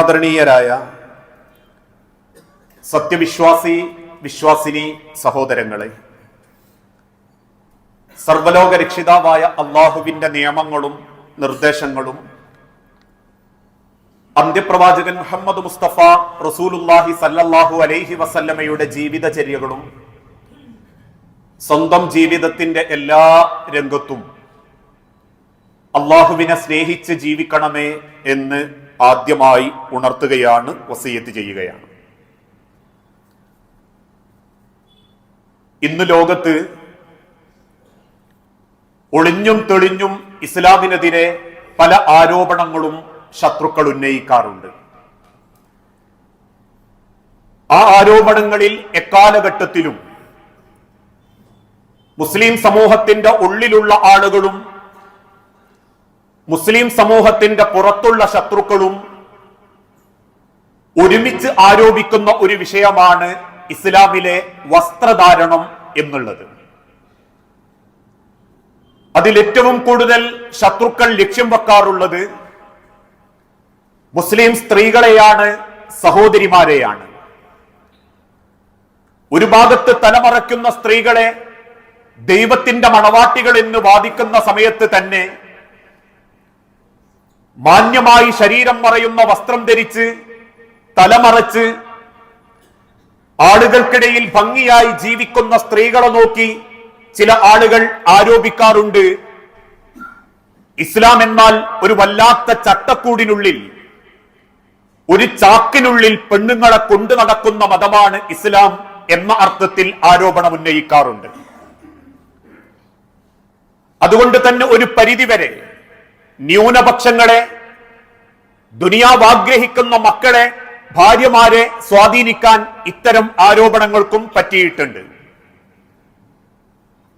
ആദരണീയരായ വിശ്വാസിനി സഹോദരങ്ങളെ, സർവലോക രക്ഷിതാവായ അള്ളാഹുവിന്റെ നിയമങ്ങളും നിർദ്ദേശങ്ങളും അന്ത്യപ്രവാചകൻ മുഹമ്മദ് മുസ്തഫ റസൂലുള്ളാഹി സല്ലല്ലാഹു അലൈഹി വസല്ലമയുടെ ജീവിതചര്യകളും സ്വന്തം ജീവിതത്തിന്റെ എല്ലാ രംഗത്തും അള്ളാഹുവിനെ സ്നേഹിച്ച് ജീവിക്കണമേ എന്ന് ആദ്യമായി ഉണർത്തുകയാണ്, വസിയത്ത് ചെയ്യുകയാണ്. ഇന്ന് ലോകത്ത് ഒളിഞ്ഞും തെളിഞ്ഞും ഇസ്ലാമിനെതിരെ പല ആരോപണങ്ങളും ശത്രുക്കൾ ഉന്നയിക്കാറുണ്ട്. ആ ആരോപണങ്ങളിൽ എക്കാലഘട്ടത്തിലും മുസ്ലിം സമൂഹത്തിന്റെ ഉള്ളിലുള്ള ആളുകളും മുസ്ലിം സമൂഹത്തിന്റെ പുറത്തുള്ള ശത്രുക്കളും ഒരുമിച്ച് ആരോപിക്കുന്ന ഒരു വിഷയമാണ് ഇസ്ലാമിലെ വസ്ത്രധാരണം എന്നുള്ളത്. അതിലേറ്റവും കൂടുതൽ ശത്രുക്കൾ ലക്ഷ്യം വെക്കാറുള്ളത് മുസ്ലിം സ്ത്രീകളെയാണ്, സഹോദരിമാരെയാണ്. ഒരു ഭാഗത്ത് തലമറയ്ക്കുന്ന സ്ത്രീകളെ ദൈവത്തിന്റെ മണവാട്ടികൾ എന്ന് വാദിക്കുന്ന സമയത്ത് തന്നെ മാന്യമായി ശരീരം മറയുന്ന വസ്ത്രം ധരിച്ച് തലമറച്ച് ആളുകൾക്കിടയിൽ ഭംഗിയായി ജീവിക്കുന്ന സ്ത്രീകളെ നോക്കി ചില ആളുകൾ ആരോപിക്കാറുണ്ട്, ഇസ്ലാം എന്നാൽ ഒരു വല്ലാത്ത ചട്ടക്കൂടിനുള്ളിൽ, ഒരു ചാക്കിനുള്ളിൽ പെണ്ണുങ്ങളെ കൊണ്ടു നടക്കുന്ന മതമാണ് ഇസ്ലാം എന്ന അർത്ഥത്തിൽ ആരോപണം ഉന്നയിക്കാറുണ്ട്. അതുകൊണ്ട് തന്നെ ഒരു പരിധിവരെ ന്യൂനപക്ഷങ്ങളെ, ദുനിയാവ് ആഗ്രഹിക്കുന്ന മക്കളെ, ഭാര്യമാരെ സ്വാധീനിക്കാൻ ഇത്തരം ആരോപണങ്ങൾക്കും പറ്റിയിട്ടുണ്ട്.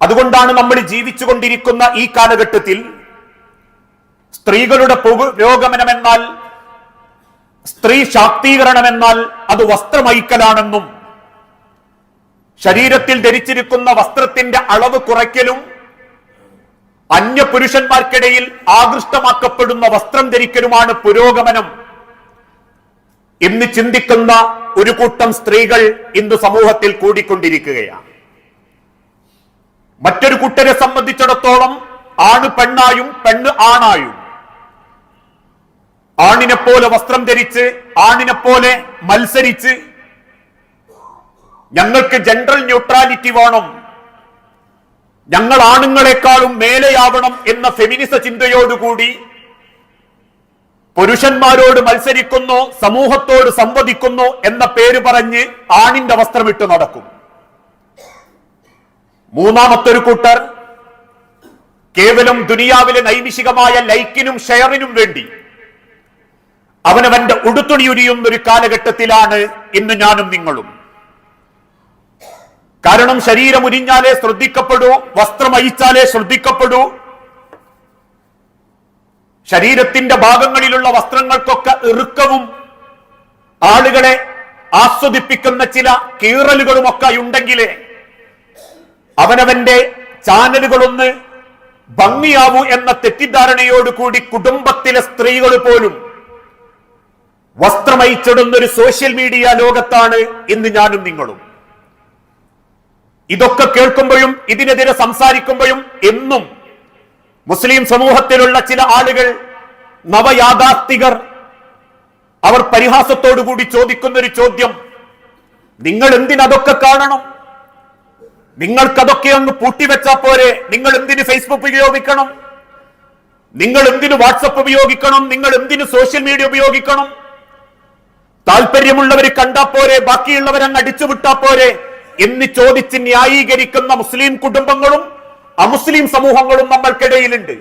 അതുകൊണ്ടാണ് നമ്മൾ ജീവിച്ചുകൊണ്ടിരിക്കുന്ന ഈ കാലഘട്ടത്തിൽ സ്ത്രീകളുടെ പുരോഗമനമെന്നാൽ, സ്ത്രീ ശാക്തീകരണമെന്നാൽ അത് വസ്ത്രമൈക്കലാണെന്നും ശരീരത്തിൽ ധരിച്ചിരിക്കുന്ന വസ്ത്രത്തിന്റെ അളവ് കുറയ്ക്കലും അന്യപുരുഷന്മാർക്കിടയിൽ ആകൃഷ്ടമാക്കപ്പെടുന്ന വസ്ത്രം ധരിക്കലുമാണ് പുരോഗമനം എന്ന് ചിന്തിക്കുന്ന ഒരു കൂട്ടം സ്ത്രീകൾ ഇന്ന് സമൂഹത്തിൽ കൂടിക്കൊണ്ടിരിക്കുകയാണ്. മറ്റൊരു കൂട്ടരെ സംബന്ധിച്ചിടത്തോളം ആണ് പെണ്ണായും പെണ്ണ് ആണായും, ആണിനെ പോലെ വസ്ത്രം ധരിച്ച് ആണിനെ പോലെ മത്സരിച്ച് ഞങ്ങൾക്ക് ജെൻഡർ ന്യൂട്രാലിറ്റി വേണം, ഞങ്ങൾ ആണുങ്ങളെക്കാളും മേലെയാവണം എന്ന ഫെമിനിസ ചിന്തയോടുകൂടി പുരുഷന്മാരോട് മത്സരിക്കുന്നു, സമൂഹത്തോട് സംവദിക്കുന്നു എന്ന പേര് പറഞ്ഞ് ആണിന്റെ വസ്ത്രമിട്ട് നടക്കും. മൂന്നാമത്തൊരു കൂട്ടർ കേവലം ദുനിയാവിലെ നൈമിഷികമായ ലൈക്കിനും ഷെയറിനും വേണ്ടി അവനവന്റെ ഉടുത്തുണി ഉരിയുന്ന ഒരു കാലഘട്ടത്തിലാണ് ഇന്ന് ഞാനും നിങ്ങളും. കാരണം ശരീരം ഉരിഞ്ഞാലേ ശ്രദ്ധിക്കപ്പെടൂ, വസ്ത്രം അയിച്ചാലേ ശ്രദ്ധിക്കപ്പെടൂ. ശരീരത്തിന്റെ ഭാഗങ്ങളിലുള്ള വസ്ത്രങ്ങൾക്കൊക്കെ ഇറുക്കവും ആളുകളെ ആസ്വദിപ്പിക്കുന്ന ചില കീറലുകളുമൊക്കെ ഉണ്ടെങ്കിലേ അവനവന്റെ ചാനലുകളൊന്ന് ഭംഗിയാവൂ എന്ന തെറ്റിദ്ധാരണയോടുകൂടി കുടുംബത്തിലെ സ്ത്രീകൾ പോലും വസ്ത്രമയിച്ചിടുന്ന ഒരു സോഷ്യൽ മീഡിയ ലോകത്താണ് ഇന്ന് ഞാനും നിങ്ങളും. ഇതൊക്കെ കേൾക്കുമ്പോഴും ഇതിനെതിരെ സംസാരിക്കുമ്പോഴും എന്നും മുസ്ലിം സമൂഹത്തിലുള്ള ചില ആളുകൾ, നവയാഥാസ്ഥികർ, അവർ പരിഹാസത്തോടുകൂടി ചോദിക്കുന്ന ഒരു ചോദ്യം, നിങ്ങൾ എന്തിനതൊക്കെ കാണണം? നിങ്ങൾക്കതൊക്കെ അങ്ങ് പൂട്ടിവെച്ചാ പോരെ? നിങ്ങൾ എന്തിന് ഫേസ്ബുക്ക് ഉപയോഗിക്കണം? നിങ്ങൾ എന്തിന് വാട്സപ്പ് ഉപയോഗിക്കണം? നിങ്ങൾ എന്തിന് സോഷ്യൽ മീഡിയ ഉപയോഗിക്കണം? താല്പര്യമുള്ളവർ കണ്ടാ പോരെ, ബാക്കിയുള്ളവരങ്ങ് അടിച്ചുവിട്ടാ പോരെ എന്ന് ചോദിച്ച് ന്യായീകരിക്കുന്ന മുസ്ലിം കുടുംബങ്ങളും അമുസ്ലിം സമൂഹങ്ങളും നമ്മൾക്കിടയിലുണ്ട്.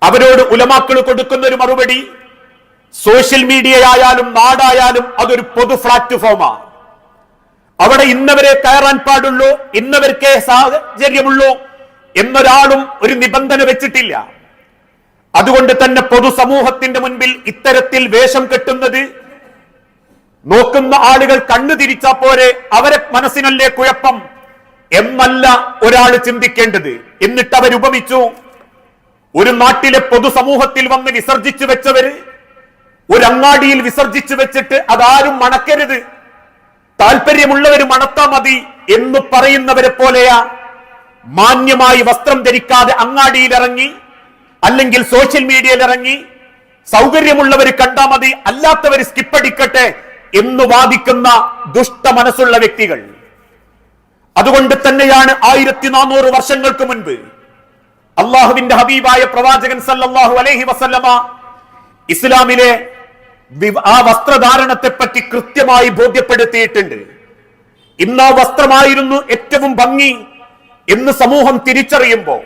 അവരോട് ഉലമാക്കൾ കൊടുക്കുന്ന ഒരു മറുപടി, സോഷ്യൽ മീഡിയ ആയാലും നാടായാലും അതൊരു പൊതു പ്ലാറ്റ്ഫോമാണ്. അവിടെ ഇന്നവരെ കയറാൻ പാടുള്ളൂ, ഇന്നവർക്കേ സാഹചര്യമുള്ളൂ എന്നൊരാളും ഒരു നിബന്ധന വെച്ചിട്ടില്ല. അതുകൊണ്ട് തന്നെ പൊതുസമൂഹത്തിന്റെ മുൻപിൽ ഇത്തരത്തിൽ വേഷം കെട്ടുന്നത് നോക്കുന്ന ആളുകൾ കണ്ണു തിരിച്ചാ പോരെ, അവരെ മനസ്സിനല്ലേ കുഴപ്പം എന്നല്ല ഒരാൾ ചിന്തിക്കേണ്ടത്. എന്നിട്ട് അവരുപമിച്ചു, ഒരു നാട്ടിലെ പൊതുസമൂഹത്തിൽ വന്ന് വിസർജിച്ചു വെച്ചവര് ഒരു അങ്ങാടിയിൽ വിസർജിച്ചു വെച്ചിട്ട് അതാരും മണക്കരുത്, താല്പര്യമുള്ളവർ മണത്താ മതി എന്ന് പറയുന്നവരെ പോലെയാ മാന്യമായി വസ്ത്രം ധരിക്കാതെ അങ്ങാടിയിൽ ഇറങ്ങി അല്ലെങ്കിൽ സോഷ്യൽ മീഡിയയിൽ ഇറങ്ങി സൗകര്യമുള്ളവർ കണ്ടാ മതി, അല്ലാത്തവർ സ്കിപ്പടിക്കട്ടെ എന്ന് വാദിക്കുന്ന ദുഷ്ട മനസ്സുള്ള വ്യക്തികൾ. അതുകൊണ്ട് തന്നെയാണ് 1400 വർഷങ്ങൾക്ക് മുൻപ് അള്ളാഹുവിന്റെ ഹബീബായ പ്രവാചകൻ സല്ലല്ലാഹു അലൈഹി വസല്ലമ ഇസ്ലാമിലെ ആ വസ്ത്രധാരണത്തെ പറ്റി കൃത്യമായി ബോധ്യപ്പെടുത്തിയിട്ടുണ്ട്. ഇന്ന് ആ വസ്ത്രമായിരുന്നു ഏറ്റവും ഭംഗി എന്ന് സമൂഹം തിരിച്ചറിയുമ്പോൾ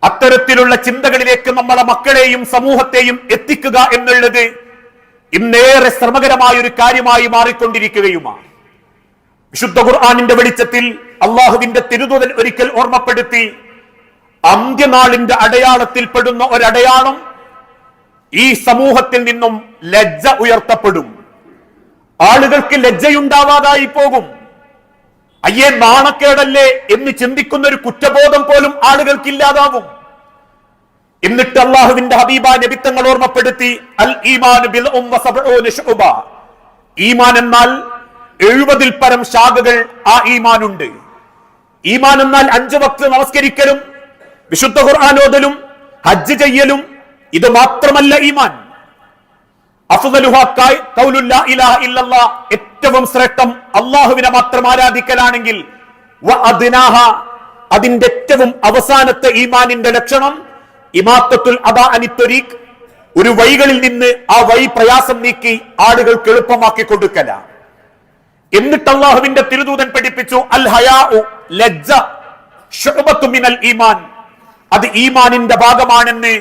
അത്തരത്തിലുള്ള ചിന്തകളിലേക്ക് നമ്മളെ മക്കളെയും സമൂഹത്തെയും എത്തിക്കുക എന്നുള്ളത് ഇന്നേറെ ശ്രമകരമായ ഒരു കാര്യമായി മാറിക്കൊണ്ടിരിക്കുകയുമാണ്. വിശുദ്ധ ഖുർആനിന്റെ വെളിച്ചത്തിൽ അള്ളാഹുവിന്റെ തിരുദൂതൻ ഒരിക്കൽ ഓർമ്മപ്പെടുത്തി, അന്ത്യനാളിന്റെ അടയാളത്തിൽ പെടുന്ന ഒരടയാളം ഈ സമൂഹത്തിൽ നിന്നും ലജ്ജ ഉയർത്തപ്പെടും. ആളുകൾക്ക് ലജ്ജയുണ്ടാവാതായി പോകും. അയ്യേ നാണക്കേടല്ലേ എന്ന് ചിന്തിക്കുന്ന ഒരു കുറ്റബോധം പോലും ആളുകൾക്ക് ഇല്ലാതാവും. എന്നിട്ട് അള്ളാഹുവിന്റെ ഹബീബ നബിത്തങ്ങൾ ഓർമ്മപ്പെടുത്തി, അൽ ഈമാൻ ബിദ്ഉൻ വസബ്ഊന ശുഅബ, ഈമാൻ എന്നാൽ 70 പരം ശാഖകൾ ആ ഈമാനുണ്ട്. ഈമാൻ എന്നാൽ 5 വക്ത് നമസ്കരിക്കലും വിശുദ്ധ ഖുർആൻ ഓതലും ഹജ്ജ് ചെയ്യലും ഇത് മാത്രമല്ല ഈമാൻ. അഫ്ദലുഹാ ഖൗലു ലാ ഇലാഹ ഇല്ലല്ലാഹ്, ഏറ്റവും ശ്രേഷ്ഠം അല്ലാഹുവിനെ മാത്രം ആരാധിക്കലാണെങ്കിൽ വഅദ്നാഹ, അതിന്റെ ഏറ്റവും അവസാനത്തെ ഈമാനിന്റെ ലക്ഷണം ഇമാത്തത്തുൽ അദാ അനിത്വരീഖ്, ഒരു വഴികളിൽ നിന്ന് ആ വഴി പ്രയാസം നീക്കി ആളുകൾക്ക് എളുപ്പമാക്കി കൊടുക്കല. എന്നിട്ട് അല്ലാഹുവിന്റെ തിരുദൂതൻ പഠിപ്പിച്ചു, അൽ ഹയാഉ, ലജ്ജ ശുഅബത്തു മിനൽ ഈമാൻ, അത് ഈമാനിന്റെ ഭാഗമാണെന്ന്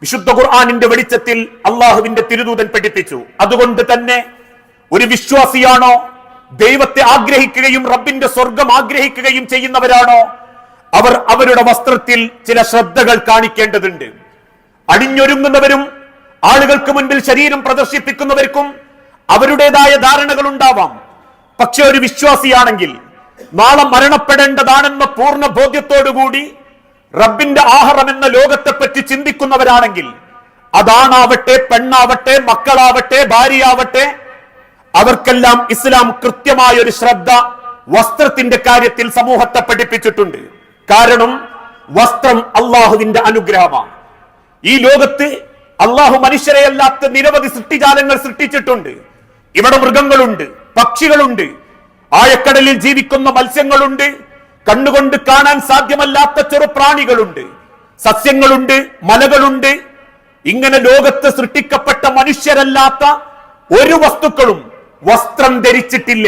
വിശുദ്ധ ഖുർആനിന്റെ വെളിച്ചത്തിൽ അള്ളാഹുവിന്റെ തിരുദൂതൻ പഠിപ്പിച്ചു. അതുകൊണ്ട് തന്നെ ഒരു വിശ്വാസിയാണോ, ദൈവത്തെ ആഗ്രഹിക്കുകയും റബ്ബിന്റെ സ്വർഗം ആഗ്രഹിക്കുകയും ചെയ്യുന്നവരാണോ, അവർ അവരുടെ വസ്ത്രത്തിൽ ചില ശ്രദ്ധകൾ കാണിക്കേണ്ടതുണ്ട്. അണിഞ്ഞൊരുങ്ങുന്നവരും ആളുകൾക്ക് മുൻപിൽ ശരീരം പ്രദർശിപ്പിക്കുന്നവർക്കും അവരുടേതായ ധാരണകൾ ഉണ്ടാവാം. പക്ഷെ ഒരു വിശ്വാസിയാണെങ്കിൽ നാളെ മരണപ്പെടേണ്ടതാണെന്ന പൂർണ്ണ ബോധ്യത്തോടുകൂടി റബ്ബിന്റെ ആഹാരം എന്ന ലോകത്തെ പറ്റി ചിന്തിക്കുന്നവരാണെങ്കിൽ, അതാണാവട്ടെ, പെണ്ണാവട്ടെ, മക്കളാവട്ടെ, ഭാര്യയാവട്ടെ, അവർക്കെല്ലാം ഇസ്ലാം കൃത്യമായ ഒരു ശ്രദ്ധ വസ്ത്രത്തിന്റെ കാര്യത്തിൽ സമൂഹത്തെ പഠിപ്പിച്ചിട്ടുണ്ട്. കാരണം വസ്ത്രം അള്ളാഹുവിന്റെ അനുഗ്രഹമാണ്. ഈ ലോകത്ത് അള്ളാഹു മനുഷ്യരെയല്ലാത്ത നിരവധി സൃഷ്ടിജാലങ്ങൾ സൃഷ്ടിച്ചിട്ടുണ്ട്. ഇവിടെ മൃഗങ്ങളുണ്ട്, പക്ഷികളുണ്ട്, ആഴക്കടലിൽ ജീവിക്കുന്ന മത്സ്യങ്ങളുണ്ട്, കണ്ണുകൊണ്ട് കാണാൻ സാധ്യമല്ലാത്ത ചെറുപ്രാണികളുണ്ട്, സസ്യങ്ങളുണ്ട്, മലകളുണ്ട്. ഇങ്ങനെ ലോകത്ത് സൃഷ്ടിക്കപ്പെട്ട മനുഷ്യരല്ലാത്ത ഒരു വസ്തുക്കളും വസ്ത്രം ധരിച്ചിട്ടില്ല.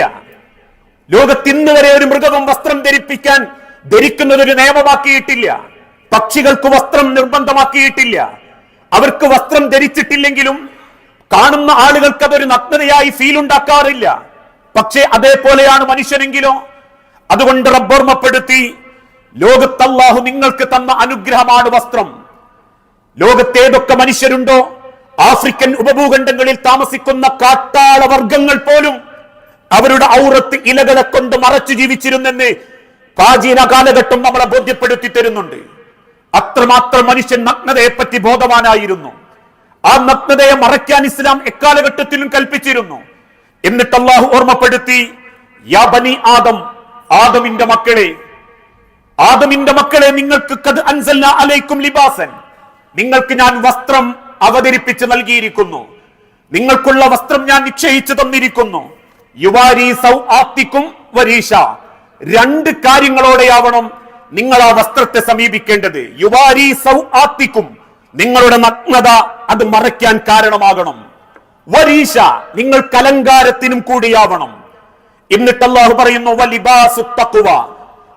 ലോകത്ത് ഇന്ന് വരെ ഒരു മൃഗവും വസ്ത്രം ധരിക്കുന്നത് ഒരു നിയമമാക്കിയിട്ടില്ല. പക്ഷികൾക്ക് വസ്ത്രം നിർബന്ധമാക്കിയിട്ടില്ല. അവർക്ക് വസ്ത്രം ധരിച്ചിട്ടില്ലെങ്കിലും കാണുന്ന ആളുകൾക്ക് അതൊരു നഗ്നതയായി ഫീൽ ഉണ്ടാക്കാറില്ല. പക്ഷേ അതേപോലെയാണ് മനുഷ്യനെങ്കിലോ. അതുകൊണ്ട് റബ്ബോർമ്മപ്പെടുത്തി, ലോകത്ത് അല്ലാഹു നിങ്ങൾക്ക് തന്ന അനുഗ്രഹമാണ് വസ്ത്രം. ലോകത്തേതൊക്കെ മനുഷ്യരുണ്ടോ, ആഫ്രിക്കൻ ഉപഭൂഖണ്ഡങ്ങളിൽ താമസിക്കുന്ന കാട്ടാള വർഗങ്ങൾ പോലും അവരുടെ ഔറത്ത് ഇലകളെ കൊണ്ട് മറച്ചു ജീവിച്ചിരുന്നെന്ന് പ്രാചീന കാലഘട്ടം നമ്മളെ ബോധ്യപ്പെടുത്തി തരുന്നുണ്ട്. അത്രമാത്രം മനുഷ്യൻ നഗ്നതയെ പറ്റി ബോധവാനായിരുന്നു. ആ നഗ്നതയെ മറയ്ക്കാൻ ഇസ്ലാം എക്കാലഘട്ടത്തിലും കൽപ്പിച്ചിരുന്നു. എന്നിട്ട് അല്ലാഹു ഓർമ്മപ്പെടുത്തി, യാ ബനി ആദം, ആദമിന്റെ മക്കളെ, നിങ്ങൾക്ക് ഖദ് അൻസൽനാ അലൈക്കും ലിബാസൻ, നിങ്ങൾക്ക് ഞാൻ വസ്ത്രം അവതരിപ്പിച്ച് നൽകിയിരിക്കുന്നു. നിങ്ങൾക്കുള്ള വസ്ത്രം ഞാൻ നിശ്ചയിച്ചു തന്നിരിക്കുന്നു. യുവാരി സൗആത്തിക്കും വരീഷ, 2 കാര്യങ്ങളോടെയാവണം നിങ്ങൾ ആ വസ്ത്രത്തെ സമീപിക്കേണ്ടത്. യുവാരി സൗആത്തിക്കും, നിങ്ങളുടെ നഗ്നത അത് മറയ്ക്കാൻ കാരണമാകണം. വരീഷ, നിങ്ങൾക്ക് അലങ്കാരത്തിനും കൂടിയാവണം. എന്നിട്ട് അല്ലാഹു പറയുന്നു, വലിബാസു തഖ്വ,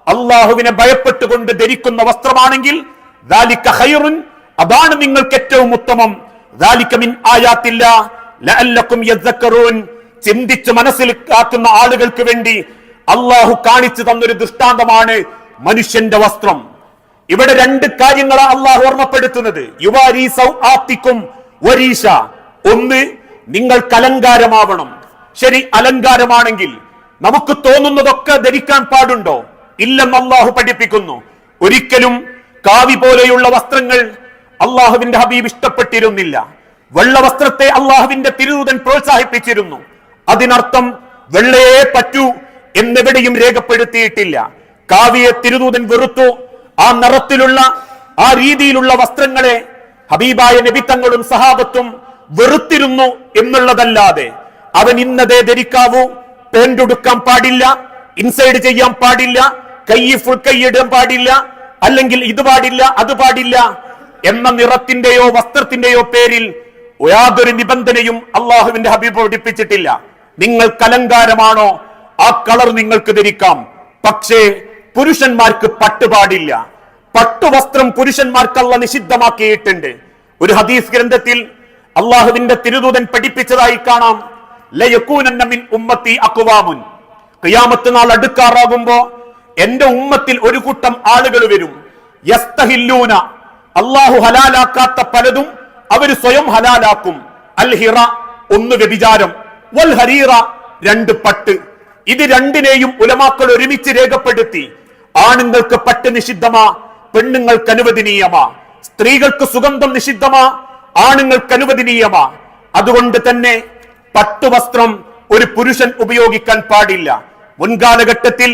അല്ലാഹുവിനെ ഭയപ്പെട്ടുകൊണ്ട് ധരിക്കുന്ന വസ്ത്രമാണെങ്കിൽ ദാലിക ഖൈറുൻ, അതാണ് നിങ്ങൾക്ക് ഏറ്റവും ഉത്തമം. ദാലിക മിൻ ആയാത്തില്ലാ ലഅല്ലക്കും യദ്ദക്കറൂൻ, ചിന്തിച്ച് മനസ്സിലാക്കുന്ന ആളുകൾക്ക് വേണ്ടി അല്ലാഹു കാണിച്ചു തന്നൊരു ദൃഷ്ടാന്തമാണ് മനുഷ്യന്റെ വസ്ത്രം. ഇവിടെ 2 കാര്യങ്ങളാണ് അല്ലാഹു ഓർമ്മപ്പെടുത്തുന്നത്. യുവാരി സൗആത്തിക്കും വരീഷ, ഒന്ന്, നിങ്ങൾക്ക് അലങ്കാരമാവണം. ശരി, അലങ്കാരമാണെങ്കിൽ നമുക്ക് തോന്നുന്നതൊക്കെ ധരിക്കാൻ പാടുണ്ടോ? ഇല്ലെന്ന് അല്ലാഹു പഠിപ്പിക്കുന്നു. ഒരിക്കലും കാവി പോലെയുള്ള വസ്ത്രങ്ങൾ അള്ളാഹുവിന്റെ ഹബീബ് ഇഷ്ടപ്പെട്ടിരുന്നില്ല. വെള്ള വസ്ത്രത്തെ അള്ളാഹുവിന്റെ തിരുദൂതൻ പ്രോത്സാഹിപ്പിച്ചിരുന്നു. അതിനർത്ഥം വെള്ളയെ പറ്റൂ എന്നെവിടെയും രേഖപ്പെടുത്തിയിട്ടില്ല. കാവിയെ തിരുദൂതൻ വെറുത്തു. ആ നിറത്തിലുള്ള ആ രീതിയിലുള്ള വസ്ത്രങ്ങളെ ഹബീബായ നബി തങ്ങളും സഹാബത്തും വെറുത്തിരുന്നു എന്നുള്ളതല്ലാതെ അവൻ ഇന്നതേ ധരിക്കാവൂ, പാന്റ് ഉടുക്കാൻ പാടില്ല, ഇൻസൈഡ് ചെയ്യാൻ പാടില്ല, കൈ ഫുൾ കൈ ഇടാൻ പാടില്ല, അല്ലെങ്കിൽ ഇത് പാടില്ല അത് പാടില്ല എന്ന നിറത്തിന്റെയോ വസ്ത്രത്തിന്റെയോ പേരിൽ യാതൊരു നിബന്ധനയും അള്ളാഹുവിന്റെ ഹബീബ് പഠിപ്പിച്ചിട്ടില്ല. നിങ്ങൾക്ക് അലങ്കാരമാണോ ആ കളർ നിങ്ങൾക്ക് ധരിക്കാം, പക്ഷേ പുരുഷന്മാർക്ക് പട്ട് പാടില്ല. പട്ടുവസ്ത്രം പുരുഷന്മാർക്ക് അല്ലാഹു നിഷിദ്ധമാക്കിയിട്ടുണ്ട്. ഒരു ഹദീസ് ഗ്രന്ഥത്തിൽ അള്ളാഹുവിന്റെ തിരുദൂതൻ പഠിപ്പിച്ചതായി കാണാം, ലയകൂനന്ന മിൻ ഉമ്മത്തി അഖ്വാമുൻ, ഖിയാമത്ത് നാൾ അടുക്കാറാകുമ്പോ എന്റെ ഉമ്മത്തിൽ ഒരു കൂട്ടം ആളുകൾ വരും, യസ്തഹില്ലൂന, അള്ളാഹു ഹലാലാക്കാത്ത പലതും അവർ സ്വയം ഹലാലാക്കും. അൽ ഹിറ, ഒന്ന് വ്യഭിചാരം, വൽ ഹരീറ, രണ്ട് പട്ട്. ഇത് രണ്ടിനെയും ഉലമാക്കൾ ഒരുമിച്ച് രേഖപ്പെടുത്തി. ആണുങ്ങൾക്ക് പട്ട് നിഷിദ്ധമാ, പെണ്ണുങ്ങൾക്ക് അനുവദനീയമാ. സ്ത്രീകൾക്ക് സുഗന്ധം നിഷിദ്ധമാ, ആണുങ്ങൾക്ക് അനുവദനീയമാ. അതുകൊണ്ട് തന്നെ പട്ടുവസ്ത്രം ഒരു പുരുഷൻ ഉപയോഗിക്കാൻ പാടില്ല. മുൻകാലഘട്ടത്തിൽ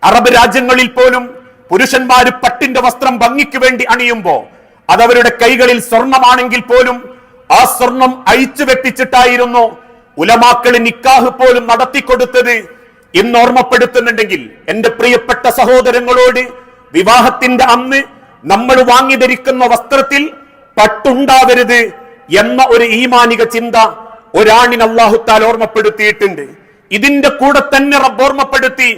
അറബ് രാജ്യങ്ങളിൽ പോലും പുരുഷന്മാര് പട്ടിന്റെ വസ്ത്രം ഭംഗിക്ക് വേണ്ടി അണിയുമ്പോ അതവരുടെ കൈകളിൽ സ്വർണമാണെങ്കിൽ പോലും ആ സ്വർണം അഴിച്ചു വെട്ടിച്ചിട്ടായിരുന്നു ഉലമാക്കള് നിക്കാഹ് പോലും നടത്തിക്കൊടുത്തത് എന്ന് ഓർമ്മപ്പെടുത്തുന്നുണ്ടെങ്കിൽ, എന്റെ പ്രിയപ്പെട്ട സഹോദരങ്ങളോട്, വിവാഹത്തിന്റെ അന്ന് നമ്മൾ വാങ്ങി ധരിക്കുന്ന വസ്ത്രത്തിൽ പട്ടുണ്ടാവരുത് എന്ന ഒരു ഈമാനിക ചിന്ത ഒരാണിന് അല്ലാഹു തആല ഓർമ്മപ്പെടുത്തിയിട്ടുണ്ട്. ഇതിന്റെ കൂടെ തന്നെ റബ്ബ് ഓർമ്മപ്പെടുത്തി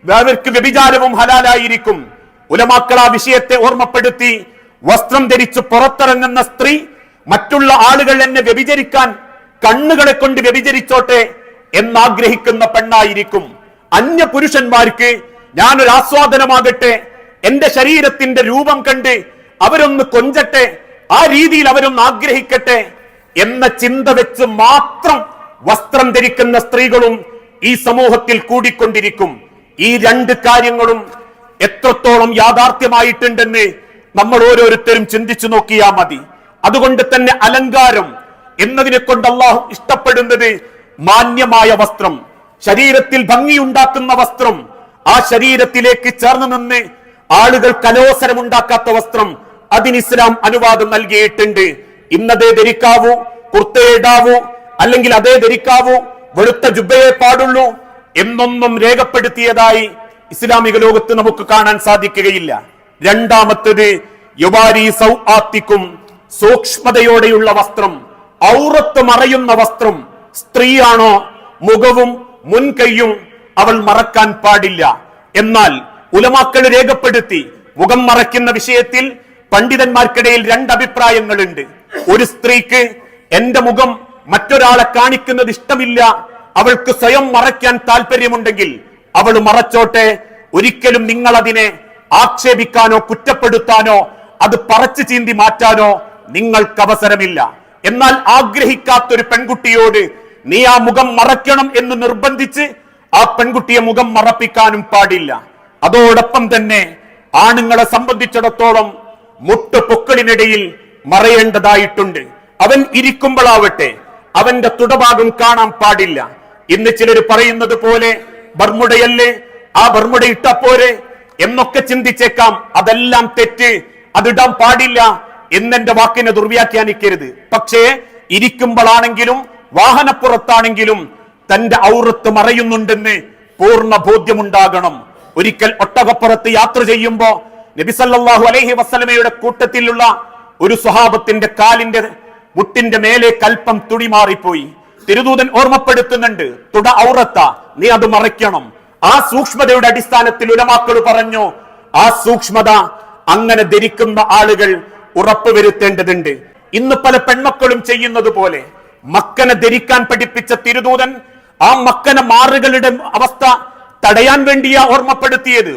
അവർക്ക് വ്യഭിചാരവും ഹലാലായിരിക്കും. ഉലമാക്കൾ ആ വിഷയത്തെ ഓർമ്മപ്പെടുത്തി, വസ്ത്രം ധരിച്ച് പുറത്തിറങ്ങുന്ന സ്ത്രീ മറ്റുള്ള ആളുകൾ എന്നെ വ്യഭിചരിക്കാൻ കണ്ണുകളെ കൊണ്ട് വ്യഭിചരിച്ചോട്ടെ എന്നാഗ്രഹിക്കുന്ന പെണ്ണായിരിക്കും. അന്യ പുരുഷന്മാർക്ക് ഞാനൊരു ആസ്വാദനമാകട്ടെ, എന്റെ ശരീരത്തിന്റെ രൂപം കണ്ട് അവരൊന്ന് കൊഞ്ചട്ടെ, ആ രീതിയിൽ അവരൊന്ന് ആഗ്രഹിക്കട്ടെ എന്ന ചിന്ത വെച്ച് മാത്രം വസ്ത്രം ധരിക്കുന്ന സ്ത്രീകളും ഈ സമൂഹത്തിൽ കൂടിക്കൊണ്ടിരിക്കും. ഈ രണ്ട് കാര്യങ്ങളും എത്രത്തോളം യാഥാർത്ഥ്യമായിട്ടുണ്ടെന്ന് നമ്മൾ ഓരോരുത്തരും ചിന്തിച്ചു നോക്കിയാൽ മതി. അതുകൊണ്ട് തന്നെ അലങ്കാരം എന്നതിനെ കൊണ്ട് അള്ളാഹു ഇഷ്ടപ്പെടുന്നത് മാന്യമായ വസ്ത്രം, ശരീരത്തിൽ ഭംഗിയുണ്ടാക്കുന്ന വസ്ത്രം, ആ ശരീരത്തിലേക്ക് ചേർന്ന് നിന്ന് ആളുകൾ കലോസരമുണ്ടാക്കാത്ത വസ്ത്രം, അതിന് ഇസ്ലാം അനുവാദം നൽകിയിട്ടുണ്ട്. ഇന്നതേ ധരിക്കാവൂ, കുർത്തയെ ഇടാവൂ, അല്ലെങ്കിൽ അതേ ധരിക്കാവൂ, വെളുത്ത ജുബ്ബയെ പാടുള്ളൂ എന്നൊന്നും രേഖപ്പെടുത്തിയതായി ഇസ്ലാമിക ലോകത്ത് നമുക്ക് കാണാൻ സാധിക്കുകയില്ല. രണ്ടാമത്തത് യുവാരി സൗആത്തിക്കും, സൂക്ഷ്മതയോടെയുള്ള വസ്ത്രം, ഔറത്ത് മറയുന്ന വസ്ത്രം. സ്ത്രീയാണോ മുഖവും മുൻകൈയും അവൾ മറക്കാൻ പാടില്ല. എന്നാൽ ഉലമാക്കൾ രേഖപ്പെടുത്തി മുഖം മറയ്ക്കുന്ന വിഷയത്തിൽ പണ്ഡിതന്മാർക്കിടയിൽ രണ്ടഭിപ്രായങ്ങളുണ്ട്. ഒരു സ്ത്രീക്ക് എന്റെ മുഖം മറ്റൊരാളെ കാണിക്കുന്നത് ഇഷ്ടമില്ല, അവൾക്ക് സ്വയം മറയ്ക്കാൻ താല്പര്യമുണ്ടെങ്കിൽ അവൾ മറച്ചോട്ടെ. ഒരിക്കലും നിങ്ങൾ അതിനെ ആക്ഷേപിക്കാനോ കുറ്റപ്പെടുത്താനോ അത് പറച്ചു ചീന്തി മാറ്റാനോ നിങ്ങൾക്ക് അവസരമില്ല. എന്നാൽ ആഗ്രഹിക്കാത്തൊരു പെൺകുട്ടിയോട് നീ ആ മുഖം മറയ്ക്കണം എന്ന് നിർബന്ധിച്ച് ആ പെൺകുട്ടിയെ മുഖം മറപ്പിക്കാനും പാടില്ല. അതോടൊപ്പം തന്നെ ആണുങ്ങളെ സംബന്ധിച്ചിടത്തോളം മുട്ട് പൊക്കളിനിടയിൽ മറയേണ്ടതായിട്ടുണ്ട്. അവൻ ഇരിക്കുമ്പോഴാവട്ടെ അവന്റെ തുടഭാഗം കാണാൻ പാടില്ല. ഇന്ന് ചിലർ പറയുന്നത് പോലെ ബർമുടയല്ലേ, ആ ബർമുട ഇട്ടപ്പോരെ എന്നൊക്കെ ചിന്തിച്ചേക്കാം. അതെല്ലാം തെറ്റ്, അതിടാൻ പാടില്ല എന്നെന്റെ വാക്കിനെ ദുർവ്യാഖ്യാനിക്കരുത്. പക്ഷേ ഇരിക്കുമ്പോഴാണെങ്കിലും വാഹനപ്പുറത്താണെങ്കിലും തന്റെ ഔറത്ത് മറയുന്നുണ്ടെന്ന് പൂർണ്ണ ബോധ്യമുണ്ടാകണം. ഒരിക്കൽ ഒട്ടകപ്പുറത്ത് യാത്ര ചെയ്യുമ്പോ നബി സല്ലല്ലാഹു അലൈഹി വസല്ലമയുടെ കൂട്ടത്തിലുള്ള ഒരു സ്വഹാബത്തിന്റെ കാലിന്റെ മുട്ടിന്റെ മേലെ കൽപ്പം തുണി മാറിപ്പോയി. തിരുദൂതൻ ഓർമ്മപ്പെടുത്തുന്നുണ്ട്, തുട ഔറത്ത, നീ അത് മറയ്ക്കണം. ആ സൂക്ഷ്മതയുടെ അടിസ്ഥാനത്തിൽ ഉലമാക്കൾ പറഞ്ഞു, ആ സൂക്ഷ്മത അങ്ങനെ ധരിക്കുന്ന ആളുകൾ ഉറപ്പുവരുത്തേണ്ടതുണ്ട്. ഇന്ന് പല പെൺമക്കളും ചെയ്യുന്നത് പോലെ മക്കനെ ധരിക്കാൻ പഠിപ്പിച്ച തിരുദൂതൻ ആ മക്കന മാറുകളുടെ അവസ്ഥ തടയാൻ വേണ്ടിയാ ഓർമ്മപ്പെടുത്തിയത്.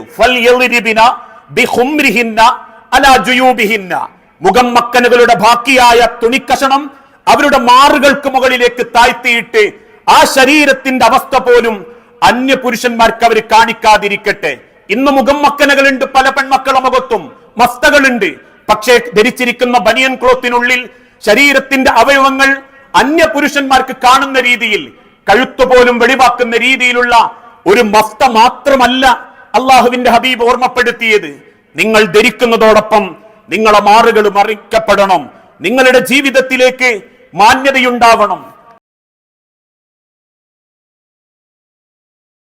മുഖം മക്കനുകളുടെ ബാക്കിയായ തുണിക്കഷണം അവരുടെ മാറുകൾക്ക് മുകളിലേക്ക് താഴ്ത്തിയിട്ട് ആ ശരീരത്തിന്റെ അവസ്ഥ പോലും അന്യ പുരുഷന്മാർക്ക് അവർ കാണിക്കാതിരിക്കട്ടെ. ഇന്ന് മുഖം മക്കനകളുണ്ട്, പല പെൺമക്കളുടെ മുഖത്തും മസ്തകളുണ്ട്. പക്ഷേ ധരിച്ചിരിക്കുന്ന ബനിയൻ ക്ലോത്തിനുള്ളിൽ ശരീരത്തിന്റെ അവയവങ്ങൾ അന്യ പുരുഷന്മാർക്ക് കാണുന്ന രീതിയിൽ, കഴുത്തുപോലും വെളിവാക്കുന്ന രീതിയിലുള്ള ഒരു മഫ്ത മാത്രമല്ല അള്ളാഹുവിന്റെ ഹബീബ് ഓർമ്മപ്പെടുത്തിയത്. നിങ്ങൾ ധരിക്കുന്നതോടൊപ്പം നിങ്ങളെ മാറുകൾ മറിക്കപ്പെടണം, നിങ്ങളുടെ ജീവിതത്തിലേക്ക് മാന്യതയുണ്ടാവണം.